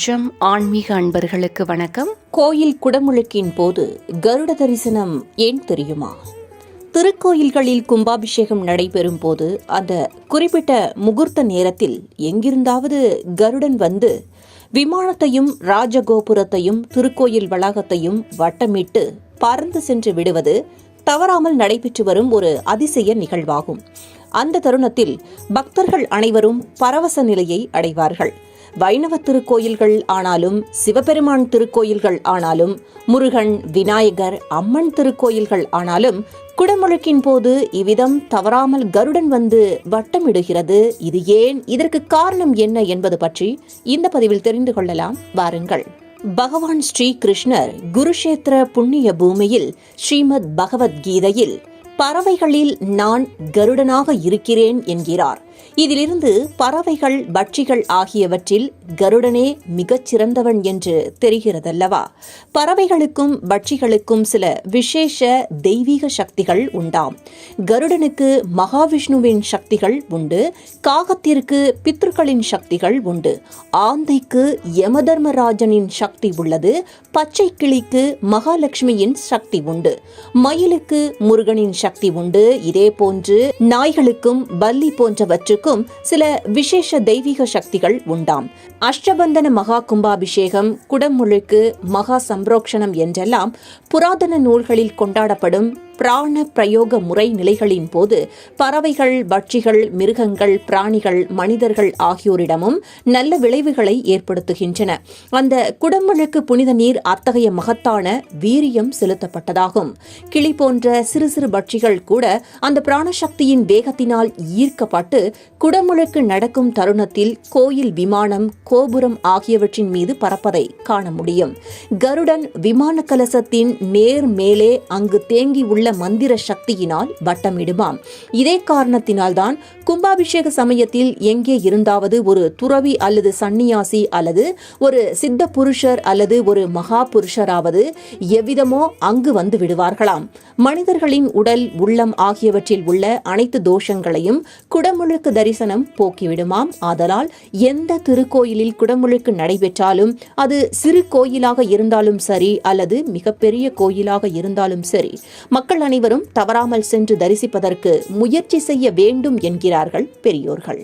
ஜம் ஆன்மீக அன்பர்களுக்கு வணக்கம். கோயில் குடமுழுக்கின் போது கருட தரிசனம் ஏன் தெரியுமா? திருக்கோயில்களில் கும்பாபிஷேகம் நடைபெறும் போது அந்த குறிப்பிட்ட முகூர்த்த நேரத்தில் எங்கிருந்தாவது கருடன் வந்து விமானத்தையும் ராஜகோபுரத்தையும் திருக்கோயில் வளாகத்தையும் வட்டமிட்டு பறந்து சென்று விடுவது தவறாமல் நடைபெற்று வரும் ஒரு அதிசய நிகழ்வாகும். அந்த தருணத்தில் பக்தர்கள் அனைவரும் பரவச நிலையை அடைவார்கள். வைணவ திருக்கோயில்கள் ஆனாலும், சிவபெருமான் திருக்கோயில்கள் ஆனாலும், முருகன், விநாயகர், அம்மன் திருக்கோயில்கள் ஆனாலும் குடமுழுக்கின் போது இவ்விதம் தவறாமல் கருடன் வந்து வட்டமிடுகிறது. இது ஏன், இதற்கு காரணம் என்ன என்பது பற்றி இந்த பதிவில் தெரிந்து கொள்ளலாம். வாருங்கள். பகவான் ஸ்ரீ கிருஷ்ணர் குருஷேத்திர புண்ணிய பூமியில் ஸ்ரீமத் பகவத்கீதையில் பறவைகளில் நான் கருடனாக இருக்கிறேன் என்கிறார். இதிலிருந்து பறவைகள், பட்சிகள் ஆகியவற்றில் கருடனே மிகச் சிறந்தவன் என்று தெரிகிறதல்லவா? பறவைகளுக்கும் பட்சிகளுக்கும் சில விசேஷ தெய்வீக சக்திகள் உண்டாம். கருடனுக்கு மகாவிஷ்ணுவின் சக்திகள் உண்டு, காகத்திற்கு பித்ருக்களின் சக்திகள் உண்டு, ஆந்தைக்கு யமதர்மராஜனின் சக்தி உள்ளது, பச்சை கிளிக்கு மகாலட்சுமியின் சக்தி உண்டு, மயிலுக்கு முருகனின் சக்தி உண்டு. இதே போன்று நாய்களுக்கும் பல்லி போன்றவற்றுக்கும் சில விசேஷ தெய்வீக சக்திகள் உண்டாம். அஷ்டபந்தன மகா கும்பாபிஷேகம், குடமுழுக்கு, மகா சம்ரோக்ஷணம் என்றெல்லாம் புராதன நூல்களில் கொண்டாடப்படும் பிராண பிரயோக முறை நிலைகளின் போது பறவைகள், பட்சிகள், மிருகங்கள், பிராணிகள், மனிதர்கள் ஆகியோரிடமும் நல்ல விளைவுகளை ஏற்படுத்துகின்றன. அந்த குடமுழுக்கு புனித நீர் அத்தகைய மகத்தான வீரியம் செலுத்தப்பட்டதாகும். கிளி போன்ற சிறு சிறு பட்சிகள் கூட அந்த பிராணசக்தியின் வேகத்தினால் ஈர்க்கப்பட்டு குடமுழுக்கு நடக்கும் தருணத்தில் கோயில் விமானம், கோபுரம் ஆகியவற்றின் மீது பறப்பதை காண முடியும். கருடன் விமான கலசத்தின் நேர் மேலே அங்கு தேங்கி உள்ள மந்திர சக்தியினால் வட்டமிடுமாம். இதே காரணத்தினால்தான் கும்பாபிஷேக சமயத்தில் எங்கே இருந்தாவது ஒரு துறவி அல்லது சன்னியாசி அல்லது ஒரு சித்த புருஷர் அல்லது ஒரு மகா புருஷராவது எவ்விதமோ அங்கு வந்து விடுவார்களாம். மனிதர்களின் உடல், உள்ளம் ஆகியவற்றில் உள்ள அனைத்து தோஷங்களையும் குடமுழுக்கு தரிசனம் போக்கிவிடுமாம். ஆதலால் எந்த திருக்கோயிலில் குடமுழுக்கு நடைபெற்றாலும், அது சிறு கோயிலாக இருந்தாலும் சரி அல்லது மிகப்பெரிய கோயிலாக இருந்தாலும் சரி, மக்கள் அனைவரும் தவறாமல் சென்று தரிசிப்பதற்கு முயற்சி செய்ய வேண்டும் என்கிறார்கள் பெரியோர்கள்.